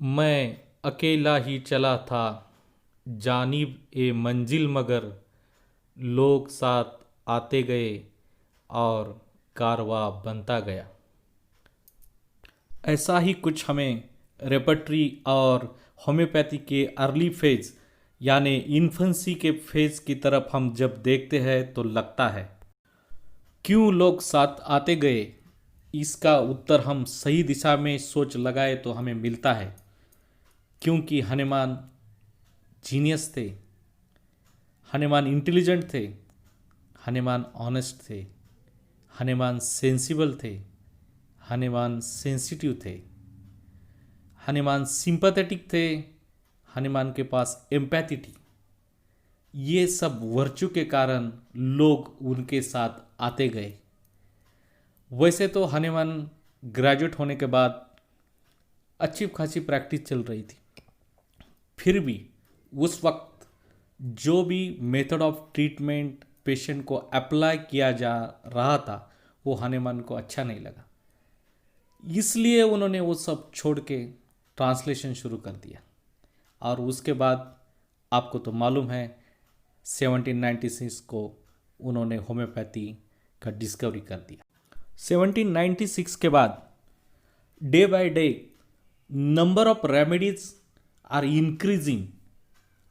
मैं अकेला ही चला था जानिब ए मंजिल, मगर लोग साथ आते गए और कारवां बनता गया। ऐसा ही कुछ हमें रेपर्टरी और होम्योपैथी के अर्ली फेज यानी इन्फेंसी के फेज की तरफ हम जब देखते हैं तो लगता है क्यों लोग साथ आते गए। इसका उत्तर हम सही दिशा में सोच लगाए तो हमें मिलता है क्योंकि हनुमान जीनियस थे, हनुमान इंटेलिजेंट थे, हनुमान ऑनेस्ट थे, हनुमान सेंसिबल थे, हनुमान सेंसिटिव थे, हनुमान सिंपैथेटिक थे, हनुमान के पास एम्पैथी थी। ये सब वर्चू के कारण लोग उनके साथ आते गए। वैसे तो हनुमान ग्रेजुएट होने के बाद अच्छी खासी प्रैक्टिस चल रही थी, फिर भी उस वक्त जो भी मेथड ऑफ ट्रीटमेंट पेशेंट को अप्लाई किया जा रहा था वो हनुमान को अच्छा नहीं लगा, इसलिए उन्होंने वो सब छोड़ के ट्रांसलेशन शुरू कर दिया। और उसके बाद आपको तो मालूम है 1796 को उन्होंने होम्योपैथी का डिस्कवरी कर दिया। 1796 के बाद day by day number of remedies are increasing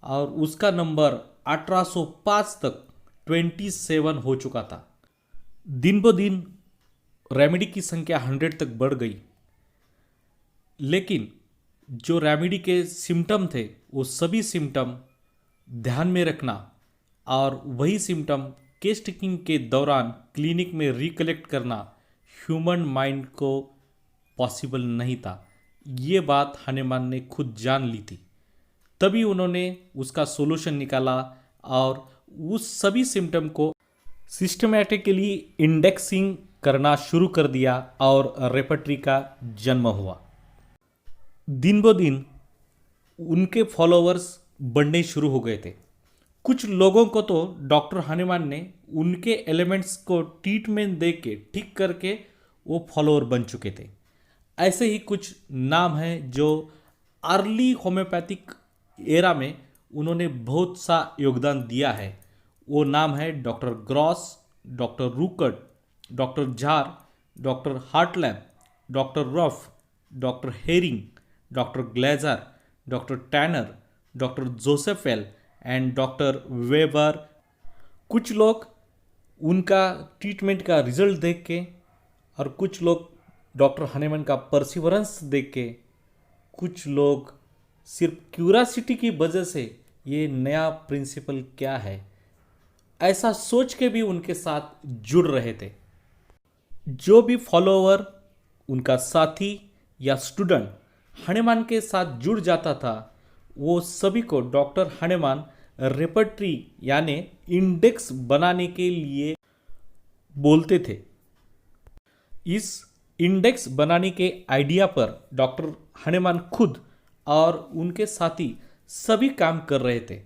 और उसका नंबर 1805 तक 27 हो चुका था। दिन ब दिन रेमेडी की संख्या 100 तक बढ़ गई, लेकिन जो रेमेडी के सिम्टम थे वो सभी सिम्टम ध्यान में रखना और वही सिम्टम केस टेकिंग के दौरान क्लिनिक में रिकलेक्ट करना ह्यूमन माइंड को पॉसिबल नहीं था। ये बात हनुमान ने खुद जान ली थी, तभी उन्होंने उसका सोल्यूशन निकाला और उस सभी सिम्टम को सिस्टमैटिकली इंडेक्सिंग करना शुरू कर दिया और रेपर्टरी का जन्म हुआ। दिन ब दिन उनके फॉलोअर्स बढ़ने शुरू हो गए थे। कुछ लोगों को तो डॉक्टर हनुमान ने उनके एलिमेंट्स को ट्रीटमेंट दे के ठीक करके वो फॉलोअर बन चुके थे। ऐसे ही कुछ नाम हैं जो अर्ली होम्योपैथिक एरा में उन्होंने बहुत सा योगदान दिया है। वो नाम है doctor Gross, doctor Ruckert, doctor Jahr, doctor Hartlaub, doctor Ruoff, doctor Hering, doctor Glazer, doctor Tanner, doctor Josephel and doctor Weber. कुछ लोग उनका ट्रीटमेंट का रिजल्ट देख के और कुछ लोग डॉक्टर हनुमान का परसिवरेंस देख के, कुछ लोग सिर्फ क्यूरियोसिटी की वजह से ये नया प्रिंसिपल क्या है ऐसा सोच के भी उनके साथ जुड़ रहे थे। जो भी फॉलोअर, उनका साथी या स्टूडेंट हनुमान के साथ जुड़ जाता था वो सभी को डॉक्टर हनुमान रेपर्टरी यानी इंडेक्स बनाने के लिए बोलते थे। इस इंडेक्स बनाने के आइडिया पर डॉक्टर हनुमान खुद और उनके साथी सभी काम कर रहे थे।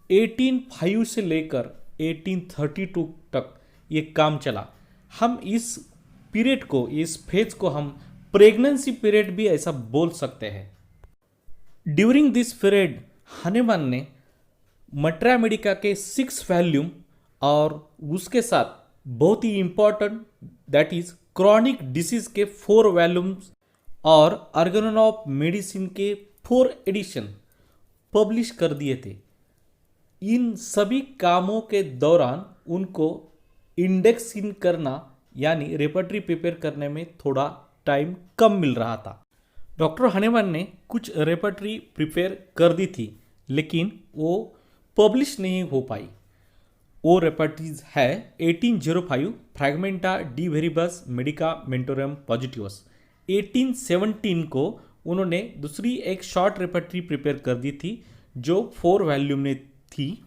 1805 से लेकर 1832 तक ये काम चला। हम इस पीरियड को, इस फेज को हम प्रेगनेंसी पीरियड भी ऐसा बोल सकते हैं। ड्यूरिंग दिस पीरियड हनुमान ने मटरा मेडिका के 6 वॉल्यूम और उसके साथ बहुत ही important that is chronic disease के 4 वॉल्यूम्स और ऑर्गेनन ऑफ मेडिसिन के 4 एडिशन पब्लिश कर दिए थे। इन सभी कामों के दौरान उनको इंडेक्सिंग करना यानी रेपर्टरी प्रिपेयर करने में थोड़ा टाइम कम मिल रहा था। डॉक्टर हनुमान ने कुछ रेपर्टरी प्रिपेयर कर दी थी, लेकिन वो पब्लिश नहीं हो पाई। वो रेपर्टरीज है 1805 फ्रैगमेंटा डी वेरिबस मेडिकामेंटोरम पॉजिटिवस। 1817 को उन्होंने दूसरी एक शॉर्ट रेपर्टरी प्रिपेयर कर दी थी जो 4 वॉल्यूम में थी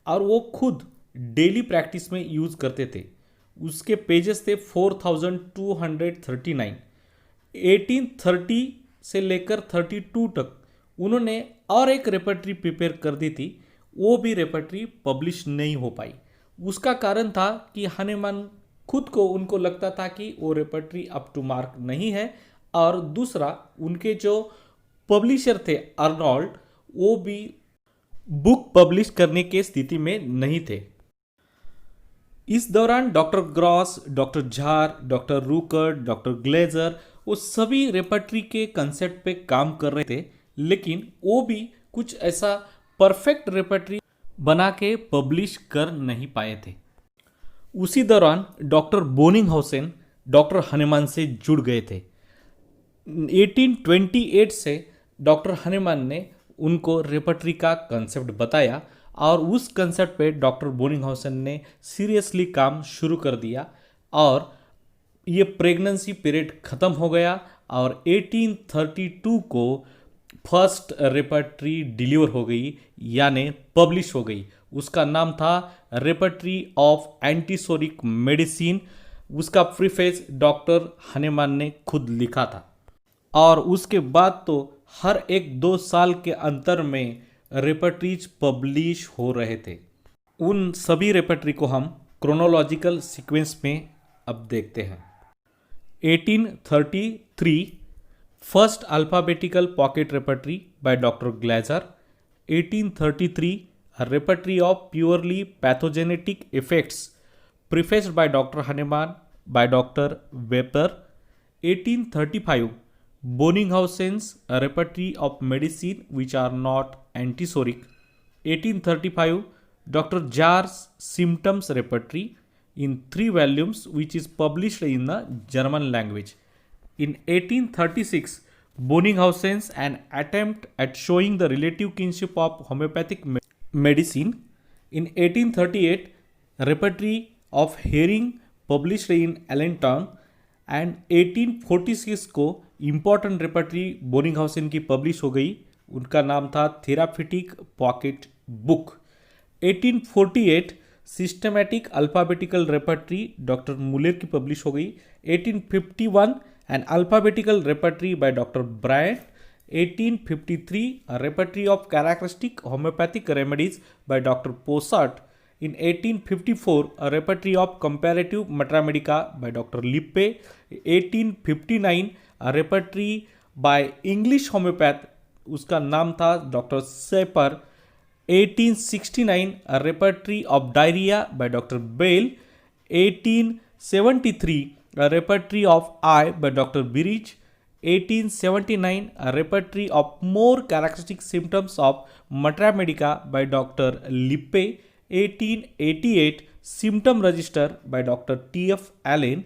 और वो खुद डेली प्रैक्टिस में यूज़ करते थे। उसके पेजेस थे 4239। 1830 से लेकर 32 तक उन्होंने और एक रेपर्टरी प्रिपेयर कर दी थी, वो भी रेपर्टरी पब्लिश नहीं हो पाई। उसका कारण था कि हनुमान खुद को उनको लगता था कि वो रेपर्टरी अप टू मार्क नहीं है और दूसरा उनके जो पब्लिशर थे अर्नोल्ड, वो भी बुक पब्लिश करने के स्थिति में नहीं थे। इस दौरान डॉक्टर ग्रॉस, डॉक्टर झार, डॉक्टर रूकर, डॉक्टर ग्लेजर वो सभी रेपर्टरी के कंसेप्ट पे काम कर रहे थे, लेकिन वो भी कुछ ऐसा परफेक्ट रेपर्टरी बना के पब्लिश कर नहीं पाए थे। उसी दौरान डॉक्टर बोनिंगहाउसेन डॉक्टर हनेमान से जुड़ गए थे। 1828 से डॉक्टर हनेमान ने उनको रेपर्टरी का कंसेप्ट बताया और उस कंसेप्ट पे डॉक्टर बोनिंगहाउसेन ने सीरियसली काम शुरू कर दिया और ये प्रेगनेंसी पीरियड ख़त्म हो गया और 1832 को फर्स्ट रेपर्टरी डिलीवर हो गई, यानी पब्लिश हो गई। उसका नाम था रेपर्टरी ऑफ एंटीसोरिक मेडिसिन। उसका प्रीफेस डॉक्टर हनेमान ने खुद लिखा था और उसके बाद तो हर 1-2 साल के अंतर में रेपर्टरीज पब्लिश हो रहे थे। उन सभी रेपर्टरी को हम क्रोनोलॉजिकल सीक्वेंस में अब देखते हैं। 1833 first alphabetical pocket repertory by doctor Glazer. 1833 repertory of purely pathogenetic effects prefaced by doctor Hahnemann by doctor Weber. 1835 Bonninghausen's repertory of medicine which are not antisoric. 1835 Dr. Jar's symptoms repertory in 3 volumes which is published in the German language. In 1836 Bonninghausen's an attempt at showing the relative kinship of homeopathic medicine. In 1838 repertory of hearing published in Allentown and 1846 को important repertory बोनिंगहाउसेन की publish हो गई। उनका नाम था therapeutic pocket book. 1848 systematic alphabetical repertory doctor Muller की publish हो गई। 1851 an alphabetical repertory by doctor Bryant. 1853 repertory of characteristic homoeopathic remedies by doctor Possart. In 1854, a repertory of comparative matramedica by Dr. Lippe. 1859, a repertory by English homeopath, उसका नाम था Dr. Seper. 1869, a repertory of diarrhea by Dr. Bale. 1873, a repertory of eye by Dr. Birich. 1879, a repertory of more characteristic symptoms of matramedica by Dr. Lippe. 1888 symptom register by Dr. T.F. Allen.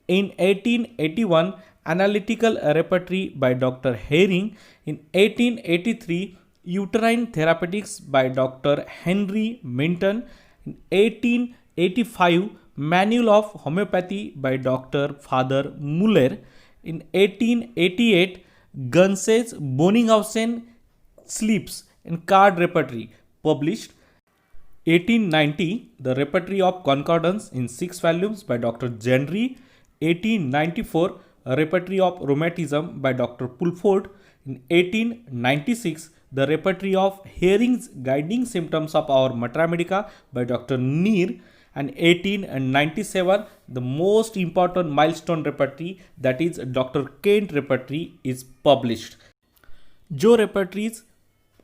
In 1881 analytical repertory by Dr. Herring. In 1883 uterine therapeutics by Dr. Henry Minton. In 1885 manual of homeopathy by Dr. Father Muller. In 1888 Guns's Bonninghausen sleeps and card repertory published. 1890 The Repertory of Concordance in 6 volumes by Dr. Gendry. 1894 A Repertory of Rheumatism by Dr. Pulford. In 1896 The Repertory of Hearing's Guiding Symptoms of Our Matramedica by Dr. Neer. And 1897 the most important milestone repertory, that is Dr. Kent repertory, is published. जो रेपर्टरीज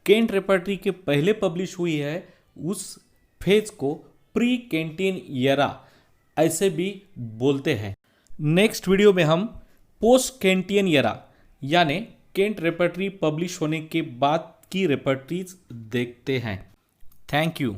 Kent repertory के पहले publish हुई है उस phase को pre केंटियन era ऐसे भी बोलते हैं। नेक्स्ट वीडियो में हम पोस्ट केंटियन एरा यानी केंट रेपर्टरी पब्लिश होने के बाद की रेपर्टरीज देखते हैं। Thank you.